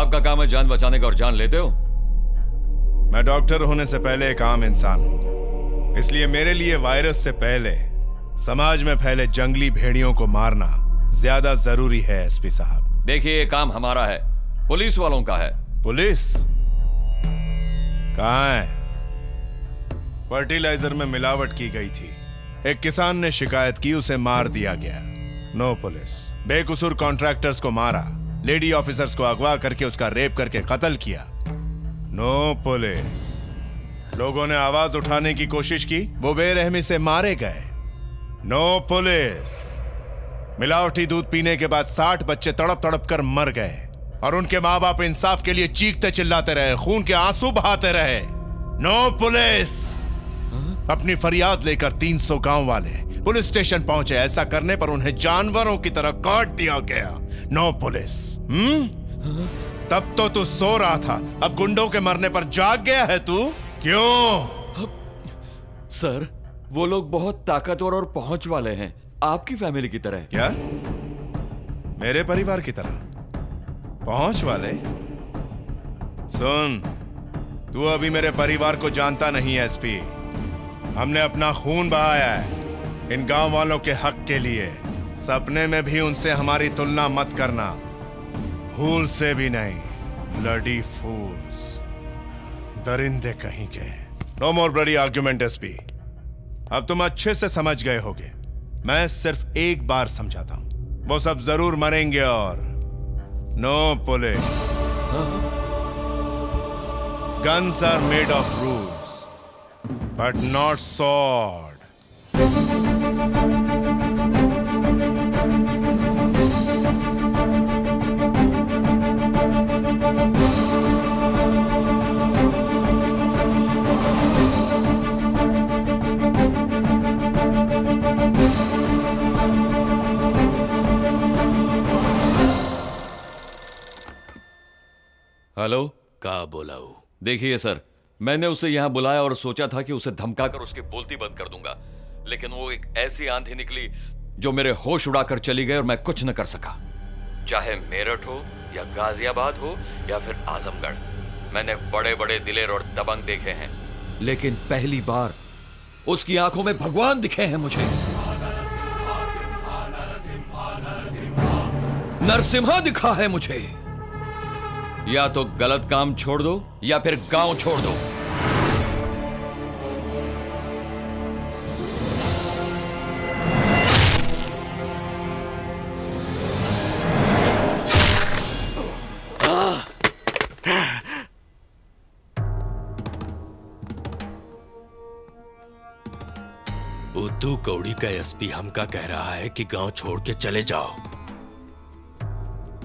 आपका काम है जान बचाने का और जान लेते हो। मैं डॉक्टर होने से पहले एक आम इंसान हूं, इसलिए मेरे लिए वायरस से पहले समाज में फैले जंगली भेड़ियों को मारना ज्यादा जरूरी है। एसपी साहब देखिए, ये काम हमारा है, पुलिस वालों का है। पुलिस कहाँ है? फर्टिलाइजर में मिलावट की गई थी, एक किसान ने शिकायत की, उसे मार दिया गया। No police. बेकसूर कॉन्ट्रैक्टर्स को मारा, लेडी ऑफिसर्स को अगवा करके उसका रेप करके कत्ल किया। No police. लोगों ने आवाज उठाने की कोशिश की, वो बेरहमी से मारे गए। No police. मिलावटी दूध पीने के बाद 60 बच्चे तड़प तड़प कर मर गए और उनके माँ बाप इंसाफ के लिए चीखते चिल्लाते रहे, खून के आंसू बहाते रहे। No police. अपनी फरियाद लेकर 300 गांव वाले पुलिस स्टेशन पहुंचे। ऐसा करने पर उन्हें जानवरों की तरह काट दिया गया। No police. तब तो तू सो रहा था, अब गुंडों के मरने पर जाग गया है तू? क्यों? सर, वो लोग बहुत ताकतवर और पहुंच वाले हैं, आपकी फैमिली की तरह। क्या? मेरे परिवार की तरह पहुंच वाले? सुन, तू अभी मेरे परिवार को जानता नहीं है एसपी। हमने अपना खून बहाया है इन गांव वालों के हक के लिए। सपने में भी उनसे हमारी तुलना मत करना, भूल से भी नहीं। ब्लडी फूल्स, दरिंदे कहीं के। नो मोर ब्लडी आर्ग्यूमेंट एसपी। अब तुम अच्छे से समझ गए होगे, मैं सिर्फ एक बार समझाता हूं, वो सब जरूर मरेंगे। और no police. Guns are made of rules, but not sword. Hello. का बोला? देखिए सर, मैंने उसे यहां बुलाया और सोचा था कि उसे धमकाकर उसकी बोलती बंद कर दूंगा, लेकिन वो एक ऐसी आंधी निकली जो मेरे होश उड़ाकर चली गई और मैं कुछ न कर सका। चाहे मेरठ हो या गाजियाबाद हो या फिर आजमगढ़, मैंने बड़े बड़े दिलेर और दबंग देखे हैं, लेकिन पहली बार उसकी आंखों में भगवान दिखे हैं मुझे। नरसिम्हा दिखा है मुझे। या तो गलत काम छोड़ दो या फिर गांव छोड़ दो। उद्दू कौड़ी का एसपी हमका कह रहा है कि गांव छोड़ के चले जाओ।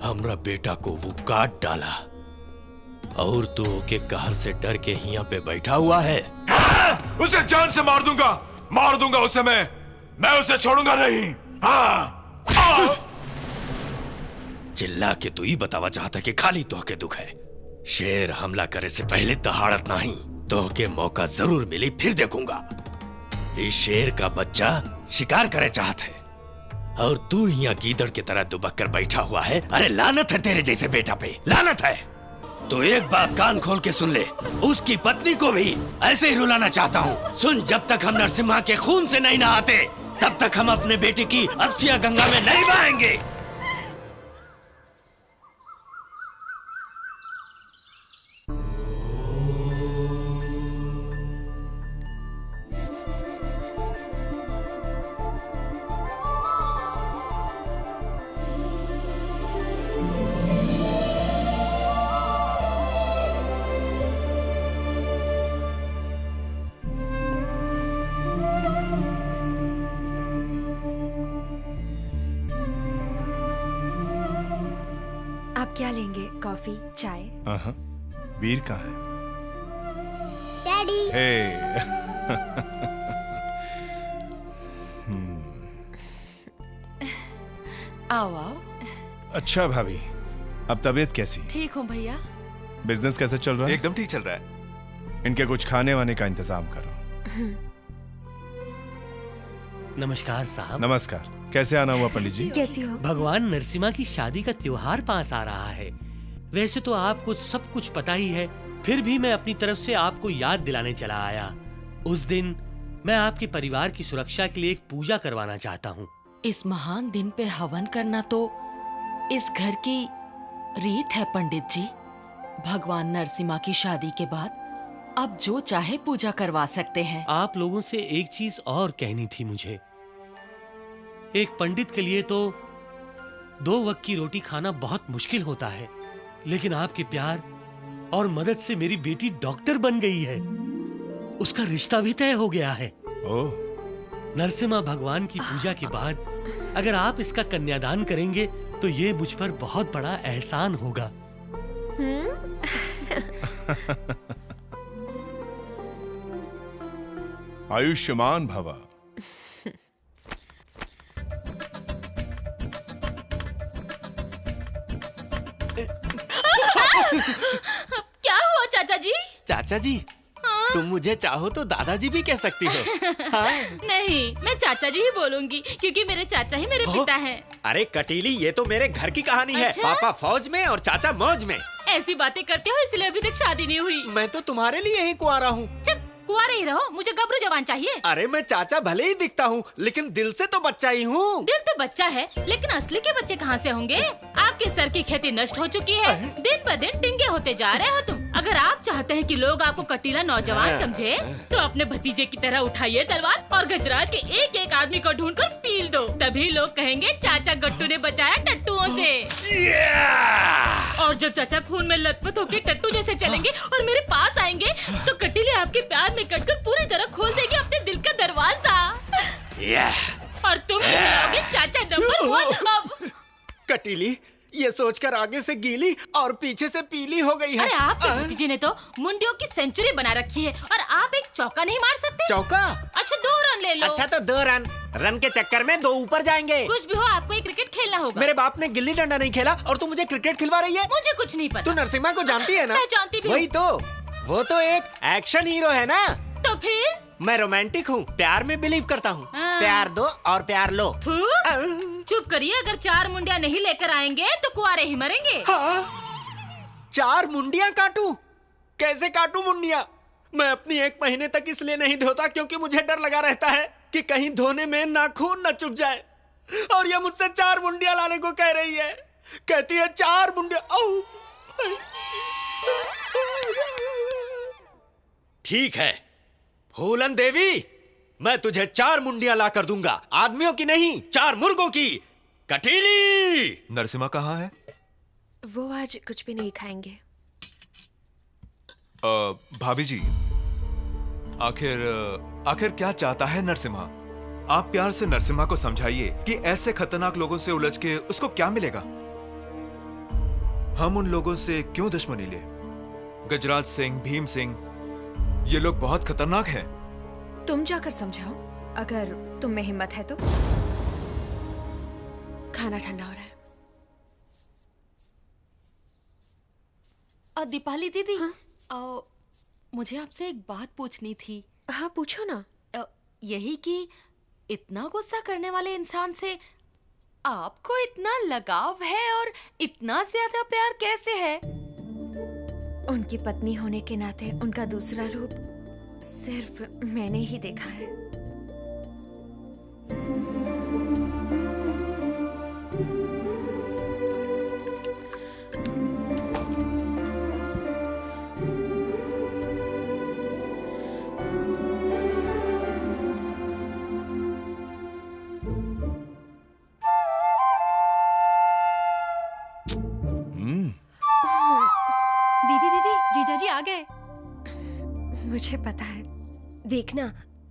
हमरा बेटा को वो काट डाला और तू के कहर से डर के यहाँ पे बैठा हुआ है। उसे जान से मार दूंगा उसे। मैं उसे छोड़ूंगा नहीं। चिल्ला के तू ही बतावा चाहता कि खाली तो के दुख है। शेर हमला करे से पहले दहाड़त नहीं, तो के मौका जरूर मिली, फिर देखूंगा। इस शेर का बच्चा शिकार करे चाहत है और तू यहाँ गीदड़ की तरह दुबक कर बैठा हुआ है। अरे लानत है तेरे जैसे बेटा पे, लानत है। तो एक बात कान खोल के सुन ले, उसकी पत्नी को भी ऐसे ही रुलाना चाहता हूँ। सुन, जब तक हम नरसिम्हा के खून से नहीं नहाते तब तक हम अपने बेटे की अस्थियां गंगा में नहीं बहाएंगे। आप क्या लेंगे? कॉफी, चाय? बीर कहाँ है? डैडी। हे। आओ आओ। अच्छा भाभी, अब तबीयत कैसी? ठीक हूँ भैया। बिजनेस कैसे चल रहा है? एकदम ठीक चल रहा है। इनके कुछ खाने वाने का इंतजाम करो। नमस्कार साहब। नमस्कार। कैसे आना हुआ पंडित जी? कैसी हो? भगवान नरसिम्हा की शादी का त्योहार पास आ रहा है, वैसे तो आपको सब कुछ पता ही है, फिर भी मैं अपनी तरफ से आपको याद दिलाने चला आया। उस दिन मैं आपके परिवार की सुरक्षा के लिए एक पूजा करवाना चाहता हूँ। इस महान दिन पे हवन करना तो इस घर की रीत है पंडित जी। भगवान नरसिम्हा की शादी के बाद अब जो चाहे पूजा करवा सकते हैं। आप लोगों से एक चीज और कहनी थी मुझे। एक पंडित के लिए तो 2 वक्त की रोटी खाना बहुत मुश्किल होता है, लेकिन आपके प्यार और मदद से मेरी बेटी डॉक्टर बन गई है। उसका रिश्ता भी तय हो गया है। ओह, नरसिम्हा भगवान की पूजा के बाद अगर आप इसका कन्यादान करेंगे तो ये मुझ पर बहुत बड़ा एहसान होगा। आयुष्मान भव। क्या हुआ चाचा जी? चाचा जी, तुम मुझे चाहो तो दादाजी भी कह सकती हो। हाँ? नहीं, मैं चाचा जी ही बोलूंगी क्योंकि मेरे चाचा ही मेरे पिता हैं। अरे कटीली, ये तो मेरे घर की कहानी है। अच्छा? पापा फौज में और चाचा मौज में। ऐसी बातें करते हो इसलिए अभी तक शादी नहीं हुई। मैं तो तुम्हारे लिए ही कुंवारा हूँ। चुप, कुंवारे ही रहो, मुझे गबरू जवान चाहिए। अरे मैं चाचा भले ही दिखता हूँ, लेकिन दिल से तो बच्चा ही हूँ। दिल तो बच्चा है, लेकिन असली के बच्चे कहाँ से होंगे? आपके सर की खेती नष्ट हो चुकी है, दिन ब दिन टिंगे होते जा रहे हो तुम। अगर आप चाहते हैं कि लोग आपको कटीला नौजवान समझे, तो अपने भतीजे की तरह उठाइए तलवार और गजराज के एक एक आदमी को ढूंढकर पील दो। तभी लोग कहेंगे चाचा गट्टू ने बचाया टट्टुओं से। और जब चाचा खून में लथपथ होकर टट्टू जैसे चलेंगे और मेरे पास आएंगे, तो कटीले आपके प्यार में कटकर पूरी तरह खोल देगी अपने दिल का दरवाजा। और तुम खिलाओगे चाचा नंबर 1 अब। कटीली, ये सोचकर आगे से गीली और पीछे से पीली हो गई है। अरे आपके भतीजे ने तो मुंडियों की सेंचुरी बना रखी है और आप एक चौका नहीं मार सकते? चौका? अच्छा 2 रन ले लो। अच्छा तो 2 रन। रन के चक्कर में 2 ऊपर जाएंगे। कुछ भी हो, आपको एक क्रिकेट खेलना होगा। मेरे बाप ने गिल्ली डंडा नहीं खेला और तू मुझे क्रिकेट खिलवा रही है? मुझे कुछ नहीं पता। तू नरसिम्हा को जानती है ना? मैं जानती भी हूँ। वही तो, वो तो एक एक्शन हीरो है ना। तो फिर? मैं रोमांटिक हूँ, प्यार में बिलीव करता हूँ। प्यार दो और प्यार लो। थू, चुप करिए, अगर 4 मुंडिया नहीं लेकर आएंगे तो कुआरे ही मरेंगे। हाँ? 4 मुंडियाँ काटूं? कैसे काटूं मुंडियाँ? मैं अपनी 1 महीने तक इसलिए नहीं धोता क्योंकि मुझे डर लगा रहता है कि कहीं धोने में नाखून न चुभ जाए। और ये मुझसे 4 मुंडियाँ लाने को कह रही है। कहती है 4 मुंडियाँ। ठीक है फूलन देवी, मैं तुझे 4 मुंडियाँ ला कर दूंगा। आदमियों की नहीं, 4 मुर्गों की। कटीली! नरसिम्हा कहाँ है? वो आज कुछ भी नहीं खाएंगे। भाभी जी, आखिर क्या चाहता है नरसिम्हा? आप प्यार से नरसिम्हा को समझाइए कि ऐसे खतरनाक लोगों से उलझ के उसको क्या मिलेगा। हम उन लोगों से क्यों दुश्मनी ले? गजराज सिंह, भीम सिंह, ये लोग बहुत खतरनाक हैं। तुम जाकर समझाओ, अगर तुम में हिम्मत है तो। खाना ठंडा हो रहा है। दीपाली दीदी, मुझे आपसे एक बात पूछनी थी। हाँ पूछो ना। यही कि इतना गुस्सा करने वाले इंसान से आपको इतना लगाव है और इतना ज्यादा प्यार कैसे है? उनकी पत्नी होने के नाते उनका दूसरा रूप सिर्फ मैंने ही देखा है। जीजाजी आ गए। मुझे पता है। देखना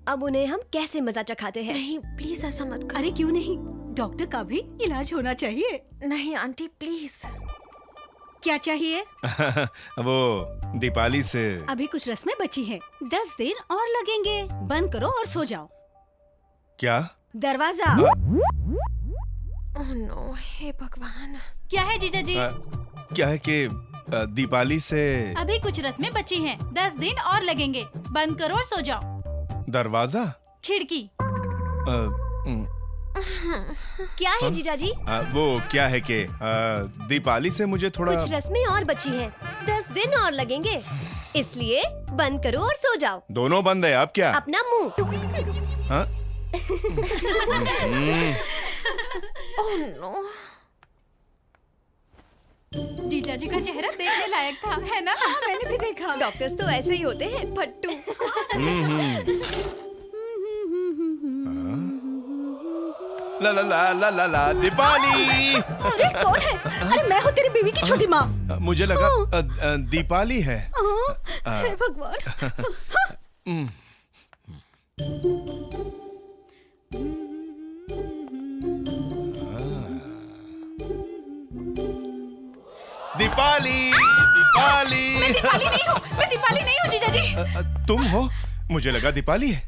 अब उन्हें हम कैसे मजा चखाते हैं। नहीं प्लीज ऐसा मत करो। अरे क्यों नहीं, डॉक्टर का भी इलाज होना चाहिए। नहीं आंटी प्लीज। क्या चाहिए? वो दीपाली से अभी कुछ रस्में बची हैं, 10 दिन और लगेंगे। बंद करो और सो जाओ। क्या? दरवाजा। ओह नो, हे भगवान। क्या है जीजाजी? क्या है कि दीपाली से अभी कुछ रस्में बची हैं, 10 दिन और लगेंगे। बंद करो और सो जाओ। दरवाजा? खिड़की। क्या है जीजाजी? वो क्या है कि दीपाली से मुझे थोड़ा कुछ रस्में और बची हैं। 10 दिन और लगेंगे, इसलिए बंद करो और सो जाओ। दोनों बंद है अब क्या? अपना मुंह। हाँ? Oh no. जीजाजी का चेहरा देखने लायक था, है ना? हाँ, मैंने भी देखा। डॉक्टर्स तो ऐसे ही होते हैं, फट्टू। ला ला ला ला ला ला दीपाली। अरे कौन है? अरे मैं हूँ तेरी बीवी की छोटी माँ। मुझे लगा दीपाली है। हे भगवान। दीपाली, दीपाली। मैं दीपाली नहीं हूँ जीजाजी। तुम हो? मुझे लगा दीपाली है।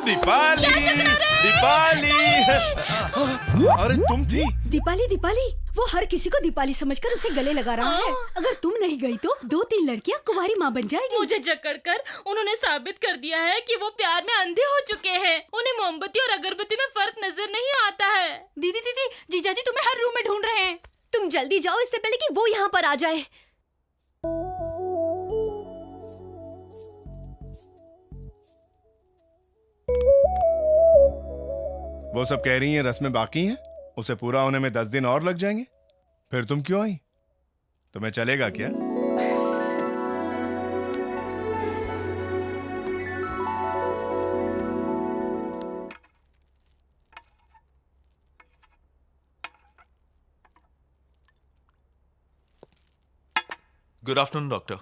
दीपाली, दीपाली। अरे तुम थी? दीपाली वो हर किसी को दीपाली समझकर उसे गले लगा रहा है। अगर तुम नहीं गई तो 2-3 लड़कियां कुंवारी माँ बन जाएगी। मुझे जकड़कर उन्होंने साबित कर दिया है कि वो प्यार में अंधे हो चुके हैं। उन्हें मोमबत्ती और अगरबत्ती में फर्क नजर नहीं आता है। दीदी जीजाजी तुम्हें हर रूम में ढूंढ रहे हैं। तुम जल्दी जाओ इससे पहले कि वो यहाँ पर आ जाए। वो सब कह रही हैं रस्में बाकी हैं, उसे पूरा होने में 10 दिन और लग जाएंगे। फिर तुम क्यों आई? तुम्हें चलेगा क्या? Good afternoon doctor.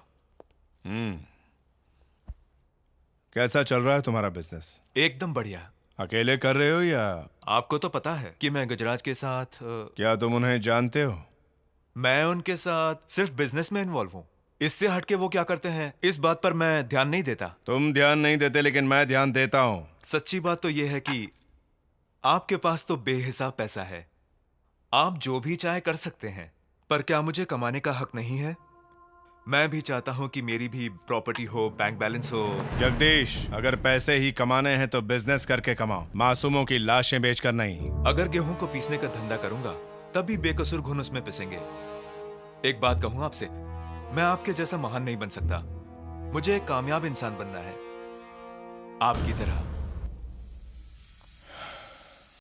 कैसा चल रहा है तुम्हारा बिजनेस? एकदम बढ़िया। अकेले कर रहे हो या? आपको तो पता है कि मैं गजराज के साथ क्या तुम उन्हें जानते हो? मैं उनके साथ सिर्फ बिजनेस में इन्वॉल्व हूँ। इससे हटके वो क्या करते हैं इस बात पर मैं ध्यान नहीं देता। तुम ध्यान नहीं देते लेकिन मैं ध्यान देता हूँ। सच्ची बात तो यह है कि आपके पास तो बेहिसाब पैसा है, आप जो भी चाहे कर सकते हैं, पर क्या मुझे कमाने का हक नहीं है? मैं भी चाहता हूं कि मेरी भी प्रॉपर्टी हो, बैंक बैलेंस हो। जगदीश, अगर पैसे ही कमाने हैं तो बिजनेस करके कमाओ, मासूमों की लाशें बेचकर नहीं। अगर गेहूं को पीसने का धंधा करूंगा तब भी बेकसूर घुन उसमें पिसेंगे। एक बात कहूं आपसे, मैं आपके जैसा महान नहीं बन सकता। मुझे एक कामयाब इंसान बनना है, आपकी तरह।